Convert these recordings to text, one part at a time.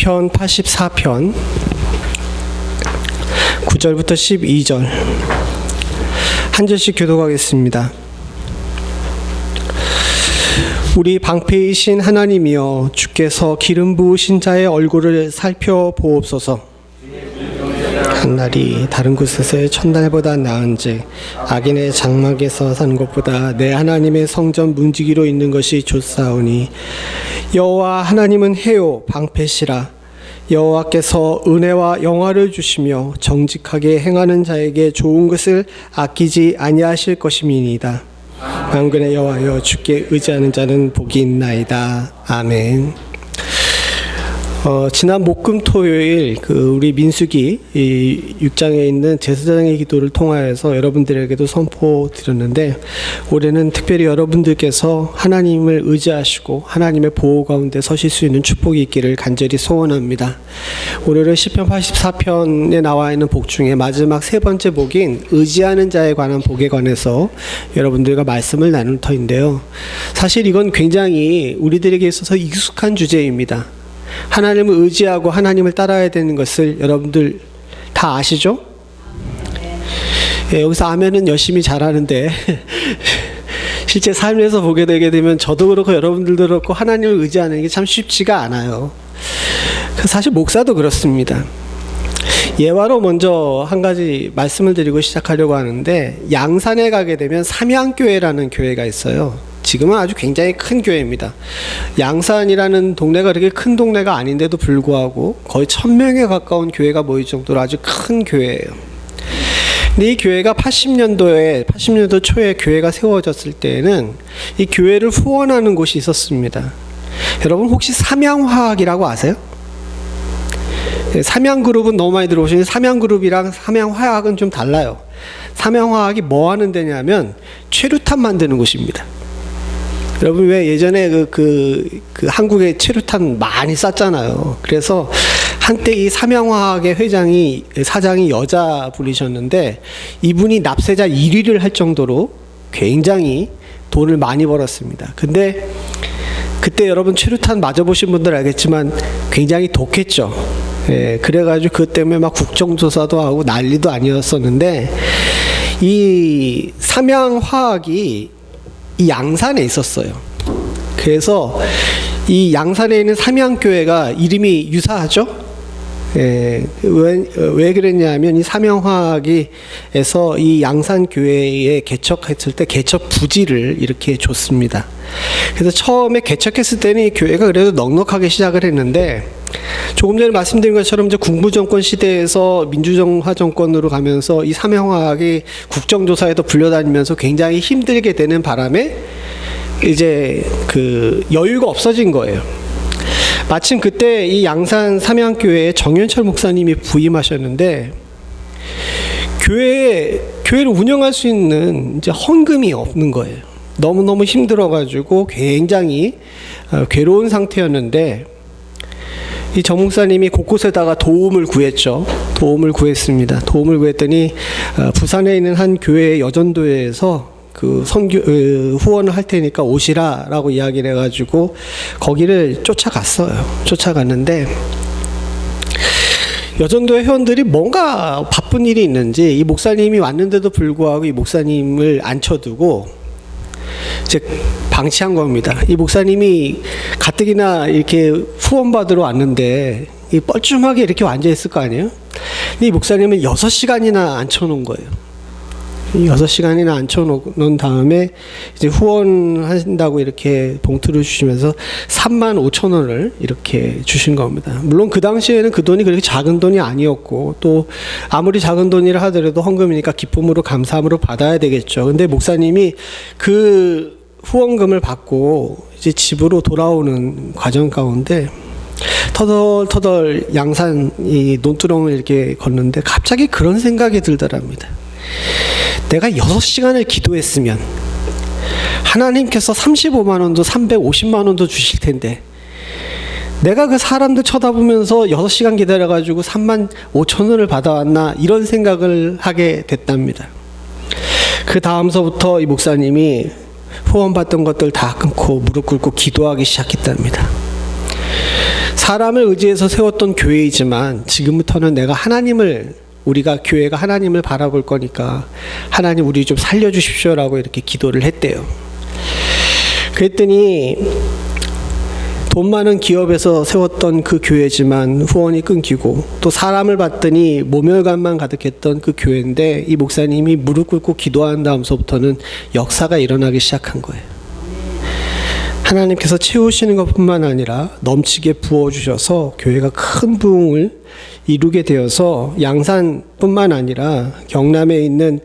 시편 84편 9절부터 12절 한 절씩 교독하겠습니다. 우리 방패이신 하나님이여, 주께서 기름 부으신 자의 얼굴을 살펴보옵소서. 한날이 다른 곳에서의 첫날보다 나은즉 악인의 장막에서 사는 것보다 내 하나님의 성전 문지기로 있는 것이 좋사오니, 여호와 하나님은 해요 방패시라. 여호와께서 은혜와 영화를 주시며 정직하게 행하는 자에게 좋은 것을 아끼지 아니하실 것임이니이다. 만군의 여호와여, 주께 의지하는 자는 복이 있나이다. 아멘. 지난 목금토요일 우리 민수기 6장에 있는 제사장의 기도를 통하여서 여러분들에게도 선포드렸는데, 올해는 특별히 여러분들께서 하나님을 의지하시고 하나님의 보호 가운데 서실 수 있는 축복이 있기를 간절히 소원합니다. 오늘은 시편 84편에 나와 있는 복 중에 마지막 세 번째 복인 의지하는 자에 관한 복에 관해서 여러분들과 말씀을 나눌 터인데요, 사실 이건 굉장히 우리들에게 있어서 익숙한 주제입니다. 하나님을 의지하고 하나님을 따라야 되는 것을 여러분들 다 아시죠? 여기서 아멘은 열심히 잘하는데 실제 삶에서 보게 되게 되면 저도 그렇고 여러분들도 그렇고 하나님을 의지하는 게 참 쉽지가 않아요. 사실 목사도 그렇습니다. 예화로 먼저 한 가지 말씀을 드리고 시작하려고 하는데, 양산에 가게 되면 삼양교회라는 교회가 있어요. 지금은 아주 굉장히 큰 교회입니다. 양산이라는 동네가 그렇게 큰 동네가 아닌데도 불구하고 거의 1000명에 가까운 교회가 모일 정도로 아주 큰 교회예요. 근데 이 교회가 80년도 초에 교회가 세워졌을 때에는 이 교회를 후원하는 곳이 있었습니다. 여러분 혹시 삼양화학이라고 아세요? 삼양그룹은 너무 많이 들어보시는데, 삼양그룹이랑 삼양화학은 좀 달라요. 삼양화학이 뭐 하는 데냐면 최루탄 만드는 곳입니다. 여러분 왜 예전에 한국에 최루탄 많이 쐈잖아요. 그래서 한때 이 삼양화학의 사장이 여자분이셨는데, 이분이 납세자 1위를 할 정도로 굉장히 돈을 많이 벌었습니다. 근데 그때 여러분 최루탄 맞아보신 분들 알겠지만 굉장히 독했죠. 그래가지고 그것 때문에 막 국정조사도 하고 난리도 아니었었는데, 이 삼양화학이 이 양산에 있었어요. 그래서 이 양산에 있는 삼양교회가 이름이 유사하죠? 왜 그랬냐면, 이 삼양화학에서 이 양산교회에 개척했을 때 개척 부지를 이렇게 줬습니다. 그래서 처음에 개척했을 때는 이 교회가 그래도 넉넉하게 시작을 했는데, 조금 전에 말씀드린 것처럼 이제 군부정권 시대에서 민주정화 정권으로 가면서 이 삼양화학이 국정조사에도 불려다니면서 굉장히 힘들게 되는 바람에 이제 여유가 없어진 거예요. 마침 그때 이 양산 삼양교회에 정현철 목사님이 부임하셨는데, 교회를 운영할 수 있는 이제 헌금이 없는 거예요. 너무너무 힘들어가지고 굉장히 괴로운 상태였는데, 이 정 목사님이 곳곳에다가 도움을 구했죠. 도움을 구했더니 부산에 있는 한 교회 여전도에서 후원을 할 테니까 오시라라고 이야기를 해가지고 거기를 쫓아갔는데, 여전도의 회원들이 뭔가 바쁜 일이 있는지 이 목사님이 왔는데도 불구하고 이 목사님을 앉혀두고 이제 방치한 겁니다. 이 목사님이 가뜩이나 이렇게 후원받으러 왔는데 이 뻘쭘하게 이렇게 앉아있을 거 아니에요? 근데 이 목사님은 6시간이나 앉혀놓은 거예요. 6시간이나 앉혀놓은 다음에 이제 후원하신다고 이렇게 봉투를 주시면서 35,000원을 이렇게 주신 겁니다. 물론 그 당시에는 그 돈이 그렇게 작은 돈이 아니었고, 또 아무리 작은 돈이라 하더라도 헌금이니까 기쁨으로 감사함으로 받아야 되겠죠. 근데 목사님이 그 후원금을 받고 이제 집으로 돌아오는 과정 가운데 터덜터덜 양산 이 논두렁을 이렇게 걷는데 갑자기 그런 생각이 들더랍니다. 내가 6시간을 기도했으면 하나님께서 35만 원도 350만 원도 주실 텐데, 내가 그 사람들 쳐다보면서 6시간 기다려가지고 35,000원을 받아왔나, 이런 생각을 하게 됐답니다. 그 다음서부터 이 목사님이 후원받던 것들 다 끊고 무릎 꿇고 기도하기 시작했답니다. 사람을 의지해서 세웠던 교회이지만 지금부터는 우리가 교회가 하나님을 바라볼 거니까 하나님 우리 좀 살려주십시오라고 이렇게 기도를 했대요. 그랬더니 돈 많은 기업에서 세웠던 그 교회지만 후원이 끊기고 또 사람을 봤더니 모멸감만 가득했던 그 교회인데 이 목사님이 무릎 꿇고 기도한 다음서부터는 역사가 일어나기 시작한 거예요. 하나님께서 채우시는 것뿐만 아니라 넘치게 부어주셔서 교회가 큰 부흥을 이루게 되어서 양산뿐만 아니라 경남에 있는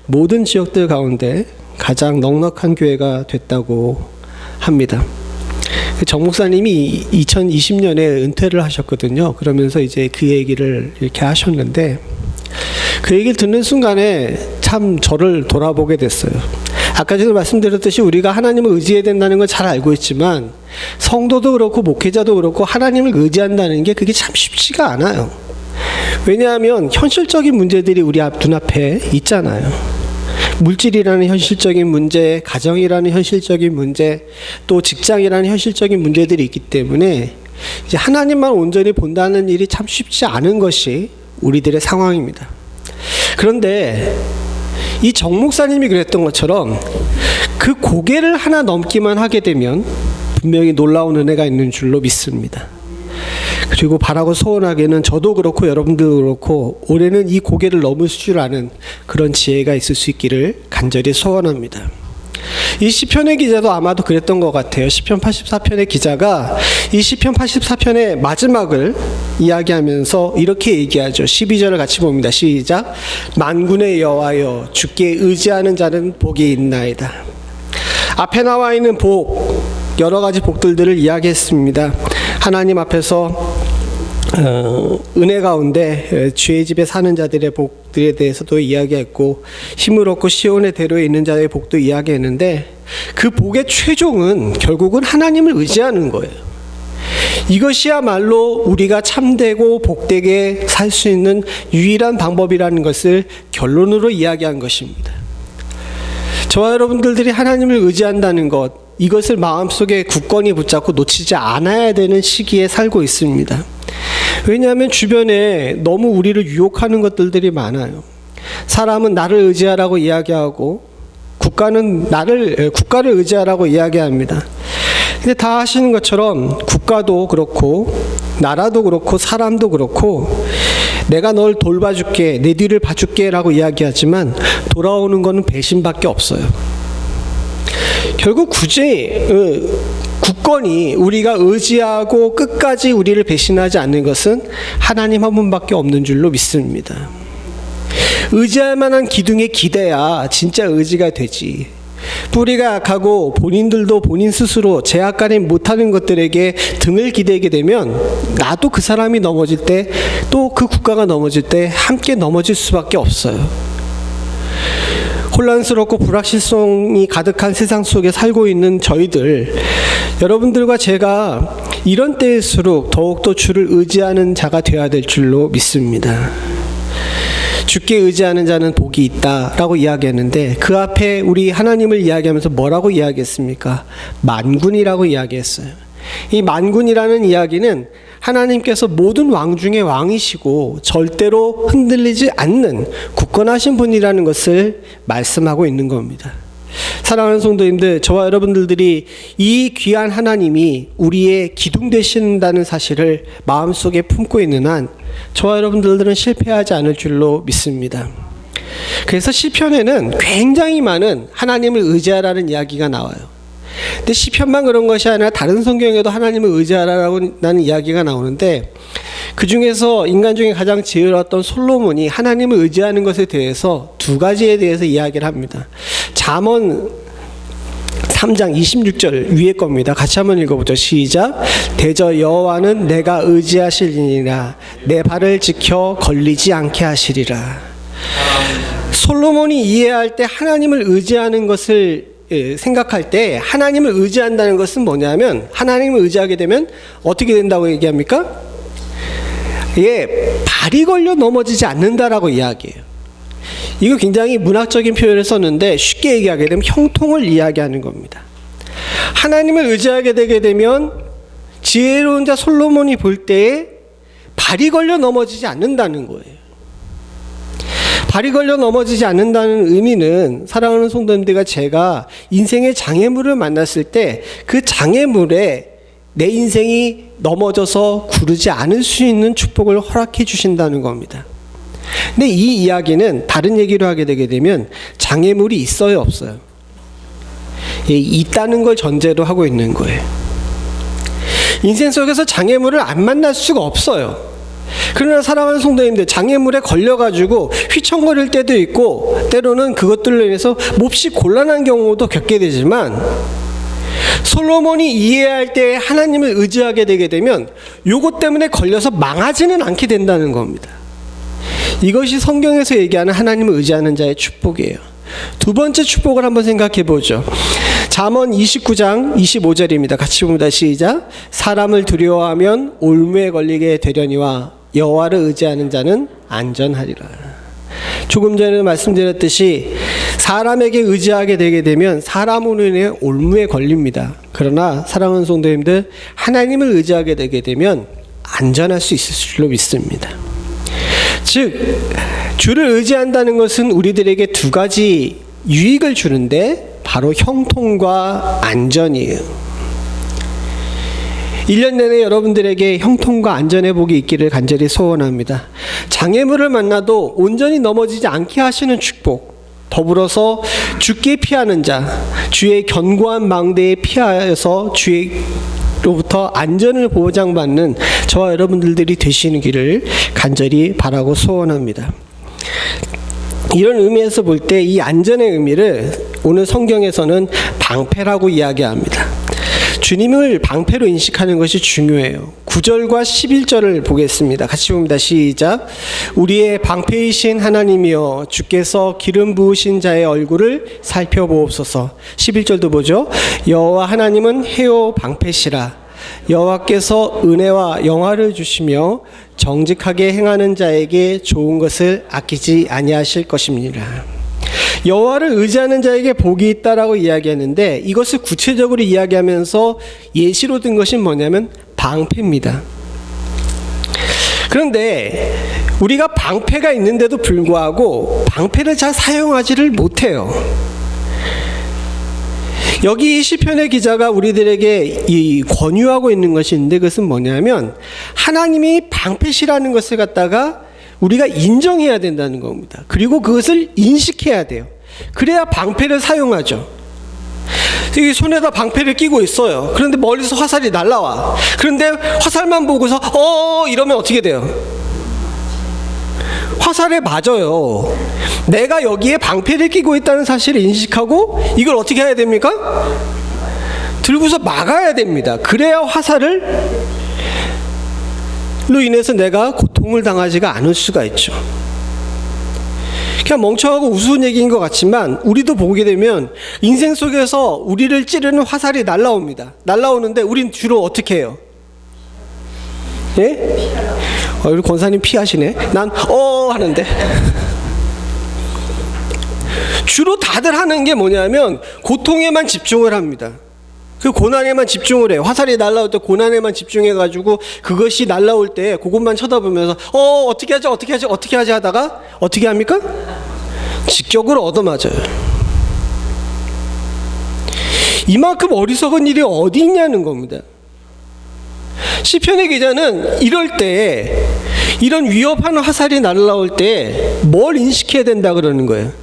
모든 지역들 가운데 가장 넉넉한 교회가 됐다고 합니다. 정 목사님이 2020년에 은퇴를 하셨거든요. 그러면서 이제 그 얘기를 이렇게 하셨는데 그 얘기를 듣는 순간에 참 저를 돌아보게 됐어요. 아까 전에 말씀드렸듯이 우리가 하나님을 의지해야 된다는 걸 잘 알고 있지만 성도도 그렇고 목회자도 그렇고 하나님을 의지한다는 게 그게 참 쉽지가 않아요. 왜냐하면 현실적인 문제들이 우리 눈앞에 있잖아요. 물질이라는 현실적인 문제, 가정이라는 현실적인 문제, 또 직장이라는 현실적인 문제들이 있기 때문에 이제 하나님만 온전히 본다는 일이 참 쉽지 않은 것이 우리들의 상황입니다. 그런데 이 정 목사님이 그랬던 것처럼 그 고개를 하나 넘기만 하게 되면 분명히 놀라운 은혜가 있는 줄로 믿습니다. 그리고 바라고 소원하기에는 저도 그렇고 여러분들도 그렇고 올해는 이 고개를 넘을 줄 아는 그런 지혜가 있을 수 있기를 간절히 소원합니다. 이 시편의 기자도 아마도 그랬던 것 같아요. 시편 84편의 기자가 이 시편 84편의 마지막을 이야기하면서 이렇게 얘기하죠. 12절을 같이 봅니다. 시작. 만군의 여호와여 주께 의지하는 자는 복이 있나이다. 앞에 나와 있는 복, 여러 가지 복들을 이야기했습니다. 하나님 앞에서 은혜 가운데 주의 집에 사는 자들의 복들에 대해서도 이야기했고 힘을 얻고 시온의 대로에 있는 자의 복도 이야기했는데 그 복의 최종은 결국은 하나님을 의지하는 거예요. 이것이야말로 우리가 참되고 복되게 살 수 있는 유일한 방법이라는 것을 결론으로 이야기한 것입니다. 저와 여러분들이 하나님을 의지한다는 것, 이것을 마음속에 굳건히 붙잡고 놓치지 않아야 되는 시기에 살고 있습니다. 왜냐하면 주변에 너무 우리를 유혹하는 것들이 많아요. 사람은 나를 의지하라고 이야기하고 국가를 의지하라고 이야기합니다. 근데 다 아시는 것처럼 국가도 그렇고 나라도 그렇고 사람도 그렇고 내가 널 돌봐줄게, 내 뒤를 봐줄게 라고 이야기하지만 돌아오는 것은 배신밖에 없어요. 결국 굳이 굳건히 우리가 의지하고 끝까지 우리를 배신하지 않는 것은 하나님 한 분밖에 없는 줄로 믿습니다. 의지할 만한 기둥에 기대야 진짜 의지가 되지. 뿌리가 약하고 본인들도 본인 스스로 제약가림 못하는 것들에게 등을 기대게 되면 나도 그 사람이 넘어질 때 또 그 국가가 넘어질 때 함께 넘어질 수밖에 없어요. 혼란스럽고 불확실성이 가득한 세상 속에 살고 있는 저희들, 여러분들과 제가 이런 때일수록 더욱더 주를 의지하는 자가 되어야 될 줄로 믿습니다. 주께 의지하는 자는 복이 있다라고 이야기했는데 그 앞에 우리 하나님을 이야기하면서 뭐라고 이야기했습니까? 만군이라고 이야기했어요. 이 만군이라는 이야기는 하나님께서 모든 왕 중에 왕이시고 절대로 흔들리지 않는 굳건하신 분이라는 것을 말씀하고 있는 겁니다. 사랑하는 성도님들, 저와 여러분들이 이 귀한 하나님이 우리의 기둥 되신다는 사실을 마음속에 품고 있는 한 저와 여러분들은 실패하지 않을 줄로 믿습니다. 그래서 시편에는 굉장히 많은 하나님을 의지하라는 이야기가 나와요. 근데 시편만 그런 것이 아니라 다른 성경에도 하나님을 의지하라는 이야기가 나오는데 그 중에서 인간 중에 가장 지혜로웠던 솔로몬이 하나님을 의지하는 것에 대해서 두 가지에 대해서 이야기를 합니다. 잠언 3장 26절 위에 겁니다. 같이 한번 읽어보죠. 시작. 대저 여호와는 내가 의지하시리니라 내 발을 지켜 걸리지 않게 하시리라. 솔로몬이 이해할 때 하나님을 의지하는 것을 생각할 때 하나님을 의지한다는 것은 뭐냐면 하나님을 의지하게 되면 어떻게 된다고 얘기합니까? 발이 걸려 넘어지지 않는다라고 이야기해요. 이거 굉장히 문학적인 표현을 썼는데 쉽게 얘기하게 되면 형통을 이야기하는 겁니다. 하나님을 의지하게 되게 되면 지혜로운 자 솔로몬이 볼 때에 발이 걸려 넘어지지 않는다는 거예요. 발이 걸려 넘어지지 않는다는 의미는, 사랑하는 성도님들과 제가 인생의 장애물을 만났을 때 그 장애물에 내 인생이 넘어져서 구르지 않을 수 있는 축복을 허락해 주신다는 겁니다. 근데 이 이야기는 다른 얘기로 하게 되게 되면 장애물이 있어요, 없어요? 있다는 걸 전제로 하고 있는 거예요. 인생 속에서 장애물을 안 만날 수가 없어요. 그러나 사랑하는 성도님들, 장애물에 걸려가지고 휘청거릴 때도 있고 때로는 그것들로 인해서 몹시 곤란한 경우도 겪게 되지만, 솔로몬이 이해할 때 하나님을 의지하게 되게 되면 요것 때문에 걸려서 망하지는 않게 된다는 겁니다. 이것이 성경에서 얘기하는 하나님을 의지하는 자의 축복이에요. 두 번째 축복을 한번 생각해 보죠. 잠언 29장 25절입니다. 같이 봅니다. 시작. 사람을 두려워하면 올무에 걸리게 되려니와 여호와를 의지하는 자는 안전하리라. 조금 전에 말씀드렸듯이 사람에게 의지하게 되게 되면 사람으로 인해 올무에 걸립니다. 그러나 사랑하는 성도님들, 하나님을 의지하게 되게 되면 안전할 수 있을 줄로 믿습니다. 즉, 주를 의지한다는 것은 우리들에게 두 가지 유익을 주는데 바로 형통과 안전이에요. 1년 내내 여러분들에게 형통과 안전의 복이 있기를 간절히 소원합니다. 장애물을 만나도 온전히 넘어지지 않게 하시는 축복, 더불어서 죽게 피하는 자, 주의 견고한 망대에 피하여서 주의로부터 안전을 보장받는 저와 여러분들이 되시는 길을 간절히 바라고 소원합니다. 이런 의미에서 볼 때 이 안전의 의미를 오늘 성경에서는 방패라고 이야기합니다. 주님을 방패로 인식하는 것이 중요해요. 9절과 11절을 보겠습니다. 같이 봅니다. 시작. 우리의 방패이신 하나님이여, 주께서 기름 부으신 자의 얼굴을 살펴보옵소서. 11절도 보죠. 여호와 하나님은 해요 방패시라. 여호와께서 은혜와 영화를 주시며 정직하게 행하는 자에게 좋은 것을 아끼지 아니하실 것입니다. 여호와를 의지하는 자에게 복이 있다라고 이야기하는데, 이것을 구체적으로 이야기하면서 예시로 든 것이 뭐냐면 방패입니다. 그런데 우리가 방패가 있는데도 불구하고 방패를 잘 사용하지를 못해요. 여기 시편의 기자가 우리들에게 권유하고 있는 것이 있는데, 그것은 뭐냐면 하나님이 방패시라는 것을 갖다가 우리가 인정해야 된다는 겁니다. 그리고 그것을 인식해야 돼요. 그래야 방패를 사용하죠. 여기 손에다 방패를 끼고 있어요. 그런데 멀리서 화살이 날라와. 그런데 화살만 보고서 이러면 어떻게 돼요? 화살에 맞아요. 내가 여기에 방패를 끼고 있다는 사실을 인식하고 이걸 어떻게 해야 됩니까? 들고서 막아야 됩니다. 그래야 화살을 로 인해서 내가 고통을 당하지가 않을 수가 있죠. 그냥 멍청하고 우스운 얘기인 것 같지만 우리도 보게 되면 인생 속에서 우리를 찌르는 화살이 날라옵니다. 날라오는데 우린 주로 어떻게 해요? 예? 우리 권사님 피하시네. 난 하는데 주로 다들 하는 게 뭐냐면 고통에만 집중을 합니다. 그 고난에만 집중을 해요. 화살이 날라올 때 고난에만 집중해가지고 그것이 날라올 때 그것만 쳐다보면서 어떻게 하지 하다가 어떻게 합니까? 직격으로 얻어맞아요. 이만큼 어리석은 일이 어디 있냐는 겁니다. 시편의 기자는 이럴 때, 이런 위협하는 화살이 날라올 때 뭘 인식해야 된다 그러는 거예요.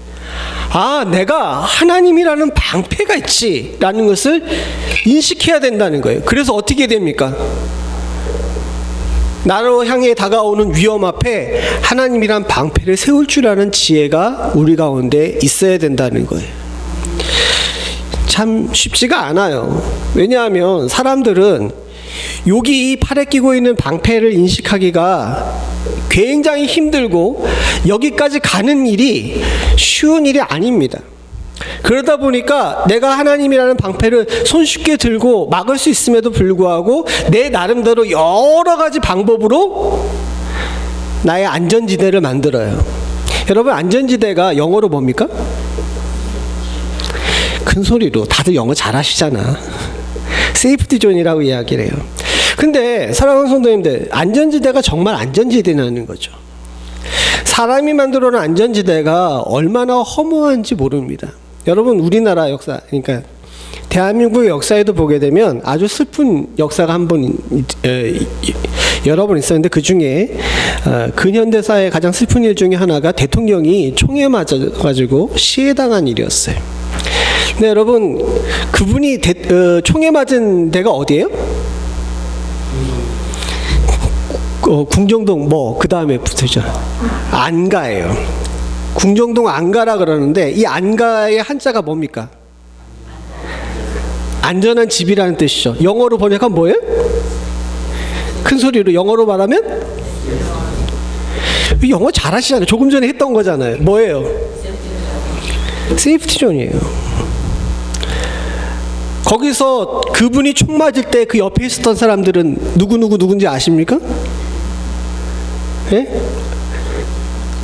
내가 하나님이라는 방패가 있지라는 것을 인식해야 된다는 거예요. 그래서 어떻게 됩니까? 나로 향해 다가오는 위험 앞에 하나님이란 방패를 세울 줄 아는 지혜가 우리 가운데 있어야 된다는 거예요. 참 쉽지가 않아요. 왜냐하면 사람들은 여기 이 팔에 끼고 있는 방패를 인식하기가 굉장히 힘들고 여기까지 가는 일이 쉬운 일이 아닙니다. 그러다 보니까 내가 하나님이라는 방패를 손쉽게 들고 막을 수 있음에도 불구하고 내 나름대로 여러 가지 방법으로 나의 안전지대를 만들어요. 여러분, 안전지대가 영어로 뭡니까? 큰 소리로 다들 영어 잘하시잖아. 세이프티 존이라고 이야기를 해요. 근데 사랑하는 성도님들, 안전지대가 정말 안전지대라는 거죠. 사람이 만들어 놓은 안전지대가 얼마나 허무한지 모릅니다. 여러분, 우리나라 역사, 그러니까 대한민국 역사에도 보게 되면 아주 슬픈 역사가 여러 번 있었는데, 그 중에 근현대사의 가장 슬픈 일 중에 하나가 대통령이 총에 맞아가지고 시해당한 일이었어요. 근데 여러분, 그분이 총에 맞은 데가 어디예요? 궁정동 그 다음에 붙으죠. 안가예요. 궁정동 안가라 그러는데, 이 안가의 한자가 뭡니까? 안전한 집이라는 뜻이죠. 영어로 번역하면 뭐예요? 큰 소리로 영어로 말하면? 영어 잘하시잖아요. 조금 전에 했던 거잖아요. 뭐예요? 세이프티 존이에요. 거기서 그분이 총 맞을 때 그 옆에 있었던 사람들은 누군지 아십니까? 예?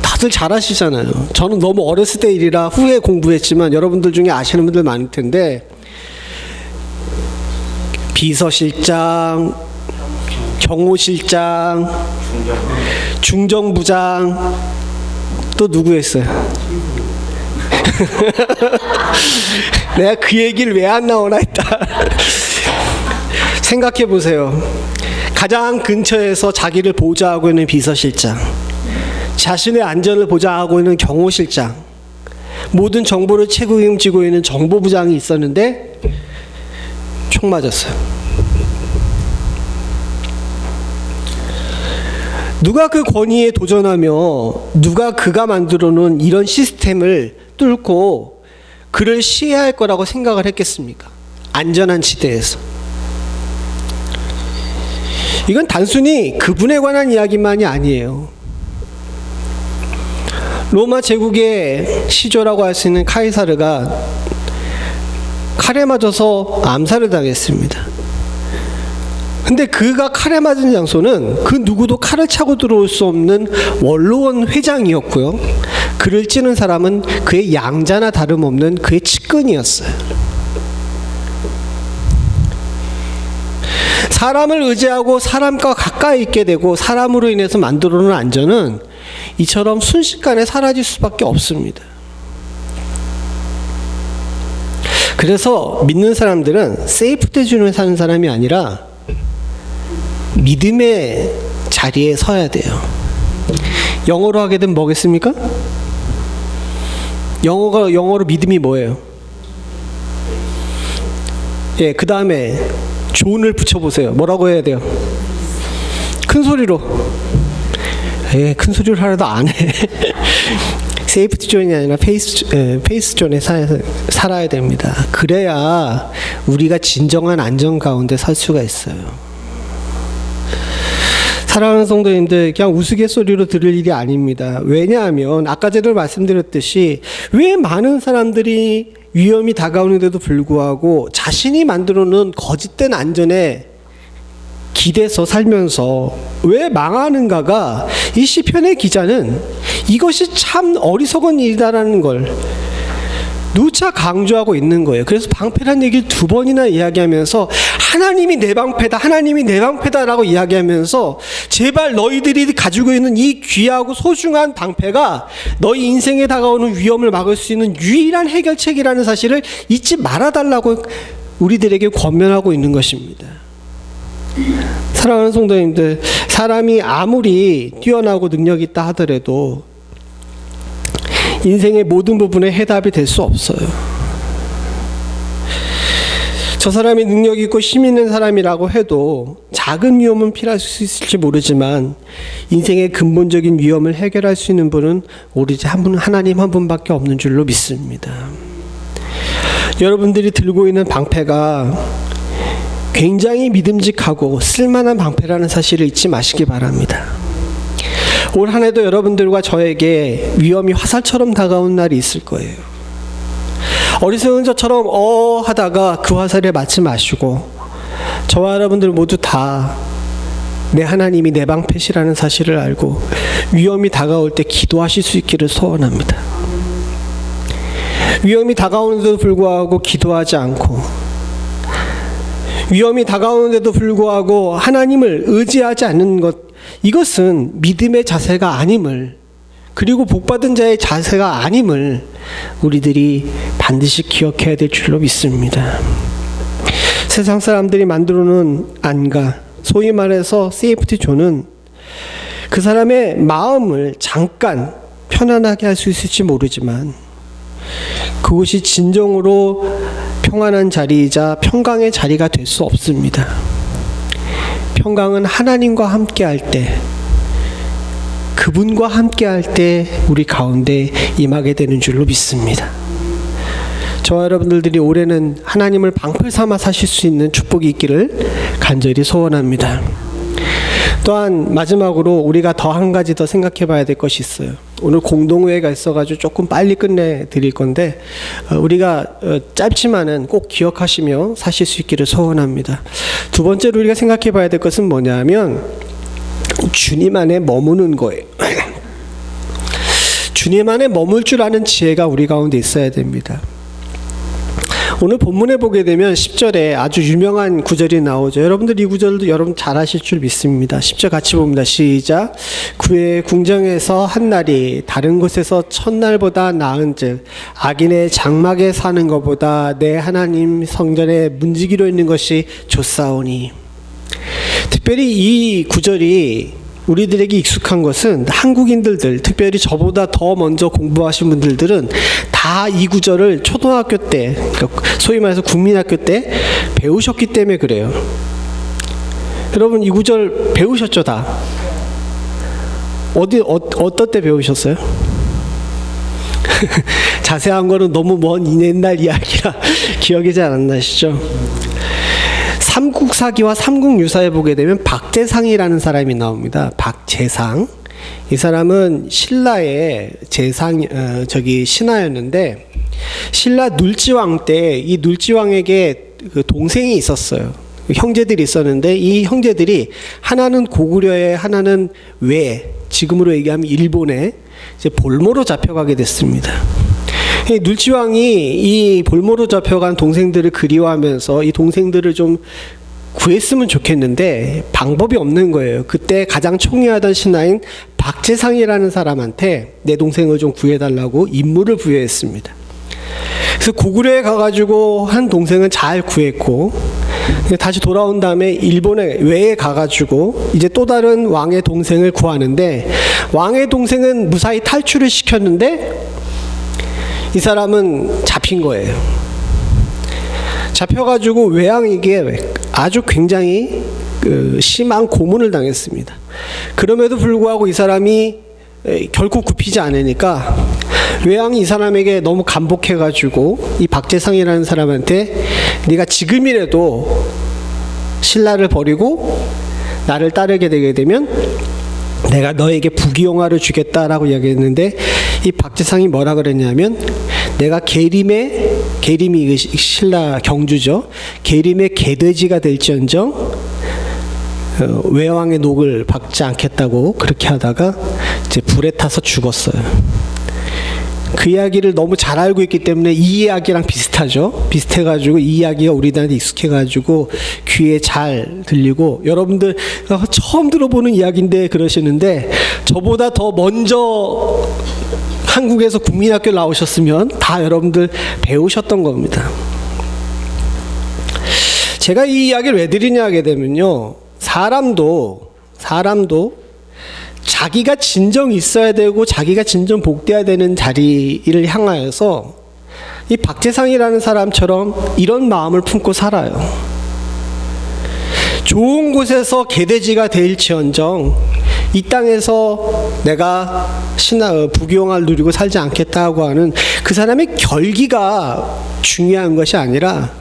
다들 잘하시잖아요. 저는 너무 어렸을 때 일이라 후에 공부했지만 여러분들 중에 아시는 분들 많을 텐데, 비서실장, 경호실장, 중정부장, 또 누구였어요? 내가 그 얘기를 왜 안 나오나 했다. 생각해 보세요. 가장 근처에서 자기를 보좌하고 있는 비서실장, 자신의 안전을 보좌하고 있는 경호실장, 모든 정보를 책임지고 있는 정보부장이 있었는데 총 맞았어요. 누가 그 권위에 도전하며 누가 그가 만들어 놓은 이런 시스템을 뚫고 그를 시해할 거라고 생각을 했겠습니까? 안전한 지대에서. 이건 단순히 그분에 관한 이야기만이 아니에요. 로마 제국의 시조라고 할 수 있는 카이사르가 칼에 맞아서 암살을 당했습니다. 근데 그가 칼에 맞은 장소는 그 누구도 칼을 차고 들어올 수 없는 원로원 회장이었고요. 그를 찌는 사람은 그의 양자나 다름없는 그의 측근이었어요. 사람을 의지하고 사람과 가까이 있게 되고 사람으로 인해서 만들어 놓은 안전은 이처럼 순식간에 사라질 수밖에 없습니다. 그래서 믿는 사람들은 세이프티 존에 사는 사람이 아니라 믿음의 자리에 서야 돼요. 영어로 하게 되면 뭐겠습니까? 영어로 믿음이 뭐예요? 예, 그 다음에 존을 붙여보세요. 뭐라고 해야 돼요? 큰 소리로. 예, 큰 소리로 하려도 안 해. 세이프티 존이 아니라 페이스 존에 살아야 됩니다. 그래야 우리가 진정한 안전 가운데 설 수가 있어요. 사랑하는 성도님들, 그냥 우스갯소리로 들을 일이 아닙니다. 왜냐하면 아까 제대로 말씀드렸듯이 왜 많은 사람들이 위험이 다가오는데도 불구하고 자신이 만들어놓은 거짓된 안전에 기대서 살면서 왜 망하는가가, 이 시편의 기자는 이것이 참 어리석은 일이다라는 걸 누차 강조하고 있는 거예요. 그래서 방패란 얘기를 2번이나 이야기하면서 하나님이 내 방패다, 하나님이 내 방패다라고 이야기하면서 제발 너희들이 가지고 있는 이 귀하고 소중한 방패가 너희 인생에 다가오는 위험을 막을 수 있는 유일한 해결책이라는 사실을 잊지 말아달라고 우리들에게 권면하고 있는 것입니다. 사랑하는 성도님들, 사람이 아무리 뛰어나고 능력이 있다 하더라도 인생의 모든 부분에 해답이 될 수 없어요. 저 사람이 능력 있고 힘 있는 사람이라고 해도 작은 위험은 피할 수 있을지 모르지만 인생의 근본적인 위험을 해결할 수 있는 분은 오로지 하나님 한 분밖에 없는 줄로 믿습니다. 여러분들이 들고 있는 방패가 굉장히 믿음직하고 쓸만한 방패라는 사실을 잊지 마시기 바랍니다. 올 한 해도 여러분들과 저에게 위험이 화살처럼 다가온 날이 있을 거예요. 어리석은 저처럼 하다가 그 화살에 맞지 마시고 저와 여러분들 모두 다 내 하나님이 내 방패시라는 사실을 알고 위험이 다가올 때 기도하실 수 있기를 소원합니다. 위험이 다가오는데도 불구하고 기도하지 않고 위험이 다가오는데도 불구하고 하나님을 의지하지 않는 것, 이것은 믿음의 자세가 아님을, 그리고 복받은 자의 자세가 아님을 우리들이 반드시 기억해야 될 줄로 믿습니다. 세상 사람들이 만들어놓은 안가, 소위 말해서 세이프티 존은 그 사람의 마음을 잠깐 편안하게 할 수 있을지 모르지만 그곳이 진정으로 평안한 자리이자 평강의 자리가 될 수 없습니다. 평강은 하나님과 함께할 때, 그분과 함께할 때 우리 가운데 임하게 되는 줄로 믿습니다. 저와 여러분들이 올해는 하나님을 방패 삼아 사실 수 있는 축복이 있기를 간절히 소원합니다. 또한 마지막으로 우리가 더 한 가지 더 생각해 봐야 될 것이 있어요. 오늘 공동회의가 있어가지고 조금 빨리 끝내 드릴 건데 우리가 짧지만은 꼭 기억하시며 사실 수 있기를 소원합니다. 두 번째로 우리가 생각해 봐야 될 것은 뭐냐면 주님 안에 머무는 거예요. 주님 안에 머물 줄 아는 지혜가 우리 가운데 있어야 됩니다. 오늘 본문에 보게 되면 10절에 아주 유명한 구절이 나오죠. 여러분들 이 구절도 여러분 잘 아실 줄 믿습니다. 10절 같이 봅니다. 시작. 그의 궁정에서 한 날이 다른 곳에서 첫날보다 나은즉 악인의 장막에 사는 것보다 내 하나님 성전에 문지기로 있는 것이 좋사오니. 특별히 이 구절이 우리들에게 익숙한 것은 한국인들, 특별히 저보다 더 먼저 공부하신 분들은 다 이 구절을 초등학교 때, 그러니까 소위 말해서 국민학교 때 배우셨기 때문에 그래요. 여러분 이 구절 배우셨죠 다? 어떤 때 배우셨어요? 자세한 거는 너무 먼 옛날 이야기라 기억이 잘 안 나시죠? 삼국사기와 삼국유사에 보게 되면 박재상이라는 사람이 나옵니다. 박재상. 이 사람은 신라의 신하였는데 신라 눌지왕 때 이 눌지왕에게 그 동생이 있었어요. 형제들이 있었는데 이 형제들이 하나는 고구려에 하나는 외, 지금으로 얘기하면 일본에 이제 볼모로 잡혀가게 됐습니다. 눌지왕이 이 볼모로 잡혀간 동생들을 그리워하면서 이 동생들을 좀 구했으면 좋겠는데 방법이 없는 거예요. 그때 가장 총애하던 신하인 박재상이라는 사람한테 내 동생을 좀 구해달라고 임무를 부여했습니다. 그래서 고구려에 가가지고 한 동생은 잘 구했고 다시 돌아온 다음에 일본에 외에 가가지고 이제 또 다른 왕의 동생을 구하는데 왕의 동생은 무사히 탈출을 시켰는데 이 사람은 잡힌 거예요. 잡혀가지고 외왕에게 아주 굉장히 심한 고문을 당했습니다. 그럼에도 불구하고 이 사람이 결코 굽히지 않으니까 외왕이 이 사람에게 너무 감복해가지고 이 박재상이라는 사람한테 네가 지금이라도 신라를 버리고 나를 따르게 되게 되면 내가 너에게 부귀영화를 주겠다라고 이야기했는데 이 박재상이 뭐라 그랬냐면 내가 계림이 신라 경주죠. 계림의 개돼지가 될지언정 외왕의 녹을 받지 않겠다고 그렇게 하다가 이제 불에 타서 죽었어요. 그 이야기를 너무 잘 알고 있기 때문에 이 이야기랑 비슷하죠. 비슷해가지고 이 이야기가 우리들한테 익숙해가지고 귀에 잘 들리고 여러분들 처음 들어보는 이야기인데 그러시는데 저보다 더 먼저 한국에서 국민학교 나오셨으면 다 여러분들 배우셨던 겁니다. 제가 이 이야기를 왜 드리냐 하게 되면요. 사람도 자기가 진정 있어야 되고 자기가 진정 복돼야 되는 자리를 향하여서 이 박재상이라는 사람처럼 이런 마음을 품고 살아요. 좋은 곳에서 개돼지가 될지언정 이 땅에서 내가 부귀영화를 누리고 살지 않겠다고 하는 그 사람의 결기가 중요한 것이 아니라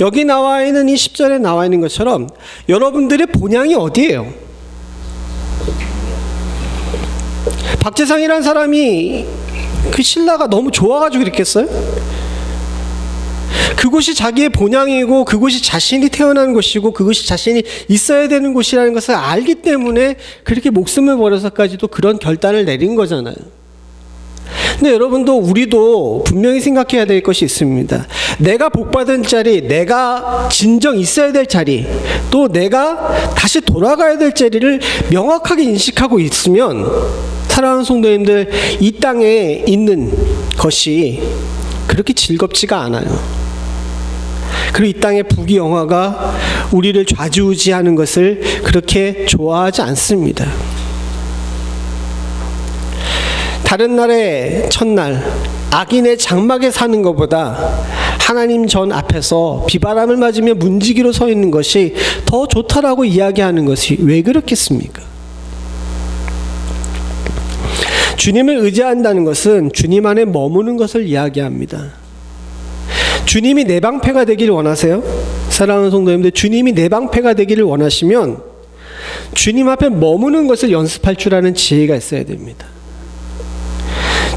여기 나와 있는 이 10절에 나와 있는 것처럼 여러분들의 본향이 어디예요? 박재상이라는 사람이 그 신라가 너무 좋아가지고 그랬겠어요? 그곳이 자기의 본향이고 그곳이 자신이 태어난 곳이고 그것이 자신이 있어야 되는 곳이라는 것을 알기 때문에 그렇게 목숨을 버려서까지도 그런 결단을 내린 거잖아요. 근데 여러분도 우리도 분명히 생각해야 될 것이 있습니다. 내가 복받은 자리, 내가 진정 있어야 될 자리, 또 내가 다시 돌아가야 될 자리를 명확하게 인식하고 있으면 사랑하는 성도님들, 이 땅에 있는 것이 그렇게 즐겁지가 않아요. 그리고 이 땅의 부귀영화가 우리를 좌지우지하는 것을 그렇게 좋아하지 않습니다. 다른 날의 첫날, 악인의 장막에 사는 것보다 하나님 전 앞에서 비바람을 맞으며 문지기로 서 있는 것이 더 좋다라고 이야기하는 것이 왜 그렇겠습니까? 주님을 의지한다는 것은 주님 안에 머무는 것을 이야기합니다. 주님이 내 방패가 되기를 원하세요? 사랑하는 성도님들, 주님이 내 방패가 되기를 원하시면 주님 앞에 머무는 것을 연습할 줄 아는 지혜가 있어야 됩니다.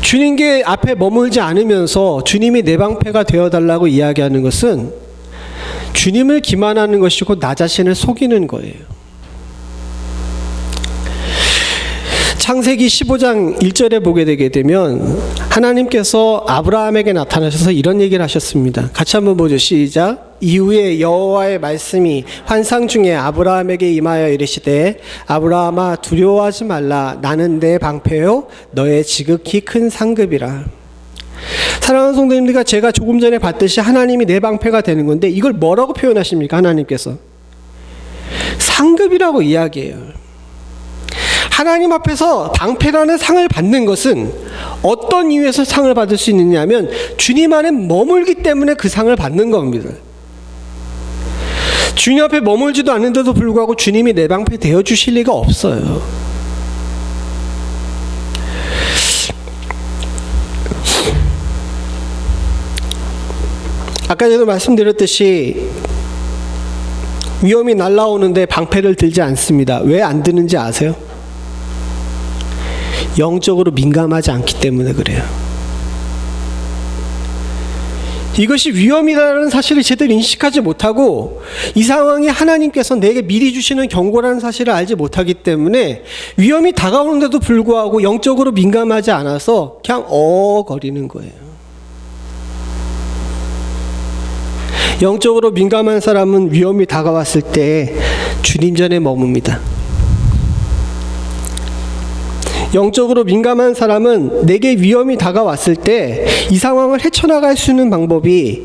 주님께 앞에 머물지 않으면서 주님이 내 방패가 되어달라고 이야기하는 것은 주님을 기만하는 것이고 나 자신을 속이는 거예요. 창세기 15장 1절에 보게 되게 되면 하나님께서 아브라함에게 나타나셔서 이런 얘기를 하셨습니다. 같이 한번 보죠. 시작. 이후에 여호와의 말씀이 환상 중에 아브라함에게 임하여 이르시되 아브라함아 두려워하지 말라. 나는 내 방패요 너의 지극히 큰 상급이라. 사랑하는 성도님들과 제가 조금 전에 봤듯이 하나님이 내 방패가 되는 건데 이걸 뭐라고 표현하십니까? 하나님께서 상급이라고 이야기해요. 하나님 앞에서 방패라는 상을 받는 것은 어떤 이유에서 상을 받을 수 있느냐 하면 주님 안에 머물기 때문에 그 상을 받는 겁니다. 주님 앞에 머물지도 않는데도 불구하고 주님이 내 방패 되어주실 리가 없어요. 아까 전에 말씀드렸듯이 위험이 날아오는데 방패를 들지 않습니다. 왜 안 드는지 아세요? 영적으로 민감하지 않기 때문에 그래요. 이것이 위험이라는 사실을 제대로 인식하지 못하고 이 상황이 하나님께서 내게 미리 주시는 경고라는 사실을 알지 못하기 때문에 위험이 다가오는데도 불구하고 영적으로 민감하지 않아서 그냥 거리는 거예요. 영적으로 민감한 사람은 위험이 다가왔을 때 주님 전에 머뭅니다. 영적으로 민감한 사람은 내게 위험이 다가왔을 때 이 상황을 헤쳐나갈 수 있는 방법이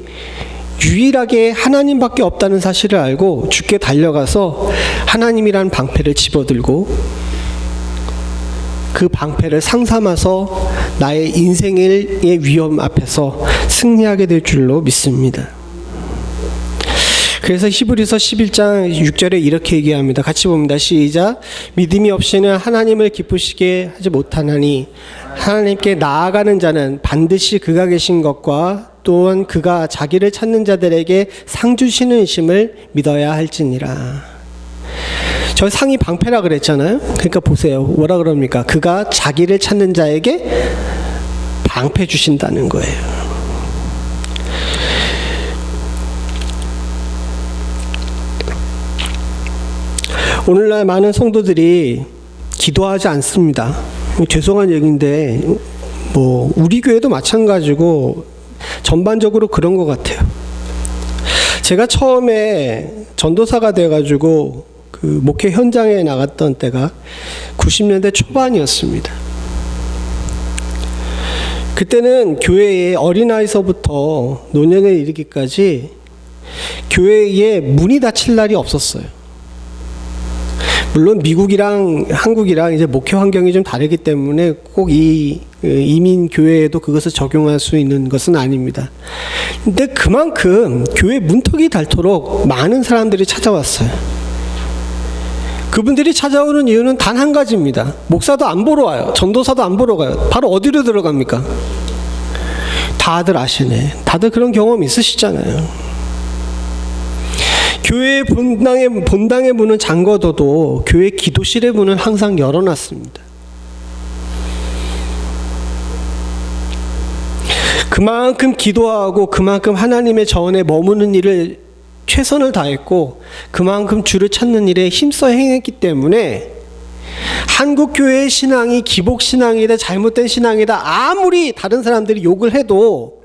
유일하게 하나님밖에 없다는 사실을 알고 주께 달려가서 하나님이란 방패를 집어들고 그 방패를 상삼아서 나의 인생의 위험 앞에서 승리하게 될 줄로 믿습니다. 그래서 히브리서 11장 6절에 이렇게 얘기합니다. 같이 봅니다. 시작. 믿음이 없이는 하나님을 기쁘시게 하지 못하나니 하나님께 나아가는 자는 반드시 그가 계신 것과 또한 그가 자기를 찾는 자들에게 상 주시는 이심을 믿어야 할지니라. 저 상이 방패라 그랬잖아요. 그러니까 보세요. 뭐라 그럽니까? 그가 자기를 찾는 자에게 방패 주신다는 거예요. 오늘날 많은 성도들이 기도하지 않습니다. 죄송한 얘기인데 우리 교회도 마찬가지고 전반적으로 그런 것 같아요. 제가 처음에 전도사가 돼가지고 그 목회 현장에 나갔던 때가 90년대 초반이었습니다. 그때는 교회에 어린아이서부터 노년에 이르기까지 교회에 문이 닫힐 날이 없었어요. 물론 미국이랑 한국이랑 이제 목회 환경이 좀 다르기 때문에 꼭 이 이민 교회에도 그것을 적용할 수 있는 것은 아닙니다. 근데 그만큼 교회 문턱이 닳도록 많은 사람들이 찾아왔어요. 그분들이 찾아오는 이유는 단 한 가지입니다. 목사도 안 보러 와요. 전도사도 안 보러 가요. 바로 어디로 들어갑니까? 다들 아시네. 다들 그런 경험 있으시잖아요. 교회 본당의 문은 잠궈둬도 교회 기도실의 문은 항상 열어놨습니다. 그만큼 기도하고 그만큼 하나님의 전에 머무는 일을 최선을 다했고 그만큼 주를 찾는 일에 힘써 행했기 때문에 한국교회의 신앙이 기복신앙이다, 잘못된 신앙이다, 아무리 다른 사람들이 욕을 해도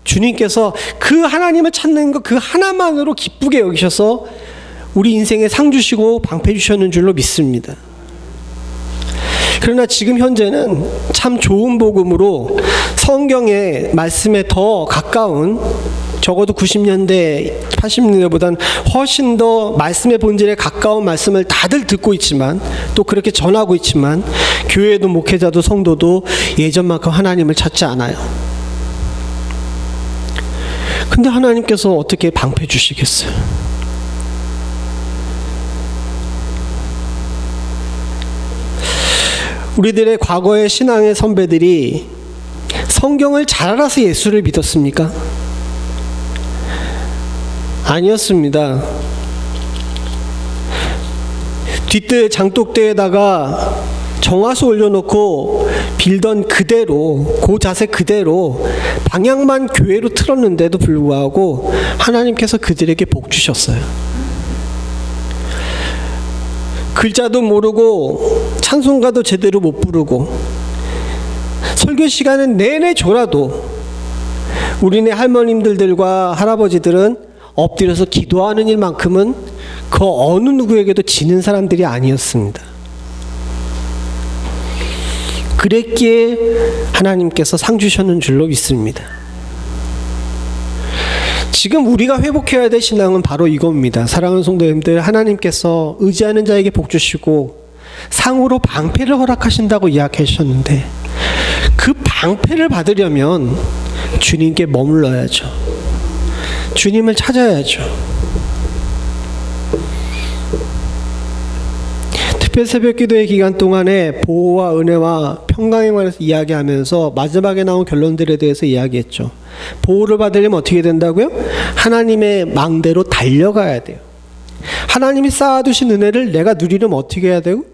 주님께서 그 하나님을 찾는 것 그 하나만으로 기쁘게 여기셔서 우리 인생에 상 주시고 방패 주셨는 줄로 믿습니다. 그러나 지금 현재는 참 좋은 복음으로 성경의 말씀에 더 가까운, 적어도 90년대, 80년대보단 훨씬 더 말씀의 본질에 가까운 말씀을 다들 듣고 있지만, 또 그렇게 전하고 있지만, 교회도 목회자도 성도도 예전만큼 하나님을 찾지 않아요. 근데 하나님께서 어떻게 방패 주시겠어요? 우리들의 과거의 신앙의 선배들이 성경을 잘 알아서 예수를 믿었습니까? 아니었습니다. 뒷뜰 장독대에다가 정화수 올려놓고 빌던 그대로, 그 자세 그대로 방향만 교회로 틀었는데도 불구하고 하나님께서 그들에게 복 주셨어요. 글자도 모르고 찬송가도 제대로 못 부르고 설교 시간은 내내 졸아도 우리네 할머님들과 할아버지들은 엎드려서 기도하는 일만큼은 그 어느 누구에게도 지는 사람들이 아니었습니다. 그랬기에 하나님께서 상 주셨는 줄로 믿습니다. 지금 우리가 회복해야 될 신앙은 바로 이겁니다. 사랑하는 성도님들, 하나님께서 의지하는 자에게 복 주시고 상으로 방패를 허락하신다고 이야기하셨는데, 그 방패를 받으려면 주님께 머물러야죠. 주님을 찾아야죠. 특별 새벽기도의 기간 동안에 보호와 은혜와 평강에 관해서 이야기하면서 마지막에 나온 결론들에 대해서 이야기했죠. 보호를 받으려면 어떻게 된다고요? 하나님의 망대로 달려가야 돼요. 하나님이 쌓아두신 은혜를 내가 누리려면 어떻게 해야 되고?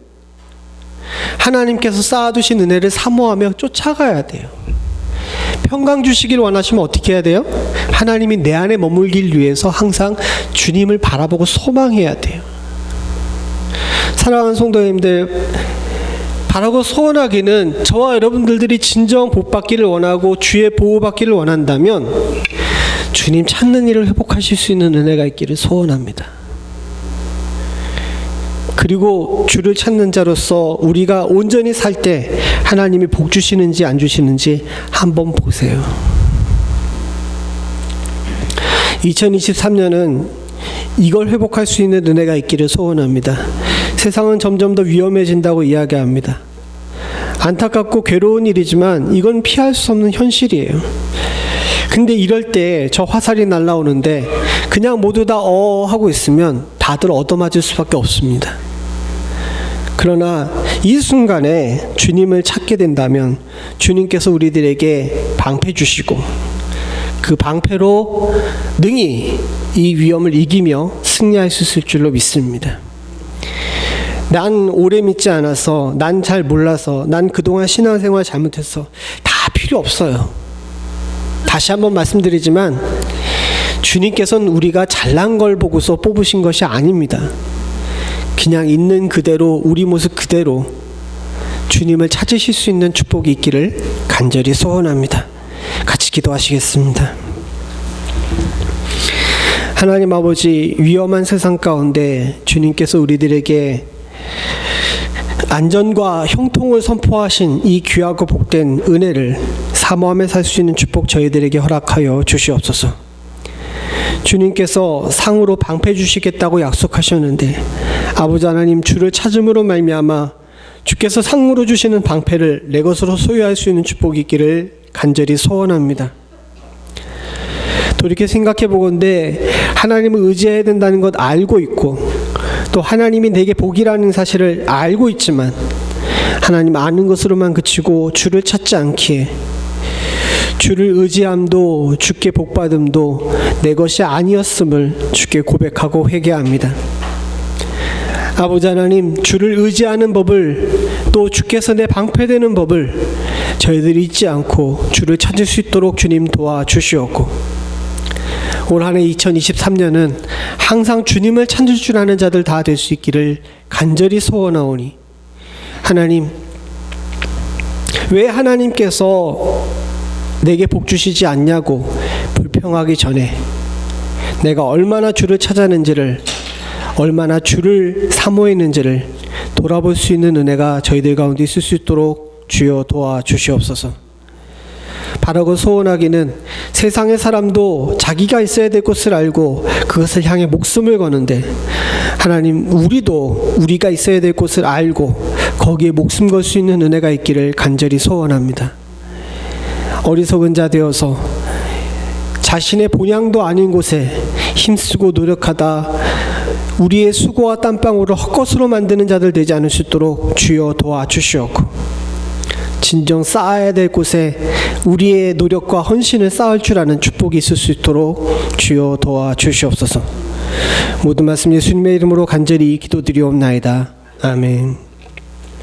하나님께서 쌓아두신 은혜를 사모하며 쫓아가야 돼요. 평강 주시길 원하시면 어떻게 해야 돼요? 하나님이 내 안에 머물길 위해서 항상 주님을 바라보고 소망해야 돼요. 사랑하는 성도님들, 바라고 소원하기는 저와 여러분들이 진정 복받기를 원하고 주의 보호받기를 원한다면 주님 찾는 일을 회복하실 수 있는 은혜가 있기를 소원합니다. 그리고 주를 찾는 자로서 우리가 온전히 살 때 하나님이 복 주시는지 안 주시는지 한번 보세요. 2023년은 이걸 회복할 수 있는 은혜가 있기를 소원합니다. 세상은 점점 더 위험해진다고 이야기합니다. 안타깝고 괴로운 일이지만 이건 피할 수 없는 현실이에요. 근데 이럴 때 저 화살이 날라오는데 그냥 모두 다 하고 있으면 다들 얻어맞을 수밖에 없습니다. 그러나 이 순간에 주님을 찾게 된다면 주님께서 우리들에게 방패 주시고 그 방패로 능히 이 위험을 이기며 승리할 수 있을 줄로 믿습니다. 난 오래 믿지 않아서, 난 잘 몰라서, 난 그동안 신앙생활 잘못했어, 다 필요 없어요. 다시 한번 말씀드리지만 주님께서는 우리가 잘난 걸 보고서 뽑으신 것이 아닙니다. 그냥 있는 그대로, 우리 모습 그대로 주님을 찾으실 수 있는 축복이 있기를 간절히 소원합니다. 같이 기도하시겠습니다. 하나님 아버지, 위험한 세상 가운데 주님께서 우리들에게 안전과 형통을 선포하신 이 귀하고 복된 은혜를 사모하며 살 수 있는 축복 저희들에게 허락하여 주시옵소서. 주님께서 상으로 방패 주시겠다고 약속하셨는데 아버지 하나님, 주를 찾음으로 말미암아 주께서 상으로 주시는 방패를 내 것으로 소유할 수 있는 축복이 있기를 간절히 소원합니다. 돌이켜 생각해 보건대 하나님을 의지해야 된다는 것 알고 있고 또 하나님이 내게 복이라는 사실을 알고 있지만 하나님 아는 것으로만 그치고 주를 찾지 않기에 주를 의지함도 주께 복받음도 내 것이 아니었음을 주께 고백하고 회개합니다. 아버지 하나님, 주를 의지하는 법을 또 주께서 내 방패되는 법을 저희들이 잊지 않고 주를 찾을 수 있도록 주님 도와주시옵고 올 한 해 2023년은 항상 주님을 찾을 줄 아는 자들 다 될 수 있기를 간절히 소원하오니 하나님, 왜 하나님께서 내게 복 주시지 않냐고 불평하기 전에 내가 얼마나 주를 찾았는지를, 얼마나 주를 사모했는지를 돌아볼 수 있는 은혜가 저희들 가운데 있을 수 있도록 주여 도와주시옵소서. 바라고 소원하기는 세상의 사람도 자기가 있어야 될 곳을 알고 그것을 향해 목숨을 거는데, 하나님, 우리도 우리가 있어야 될 곳을 알고 거기에 목숨 걸 수 있는 은혜가 있기를 간절히 소원합니다. 어리석은 자 되어서 자신의 본향도 아닌 곳에 힘쓰고 노력하다 우리의 수고와 땀방울을 헛것으로 만드는 자들 되지 않을 수 있도록 주여 도와주시옵고, 진정 쌓아야 될 곳에 우리의 노력과 헌신을 쌓을 줄 아는 축복이 있을 수 있도록 주여 도와주시옵소서. 모든 말씀 예수님의 이름으로 간절히 기도드리옵나이다. 아멘.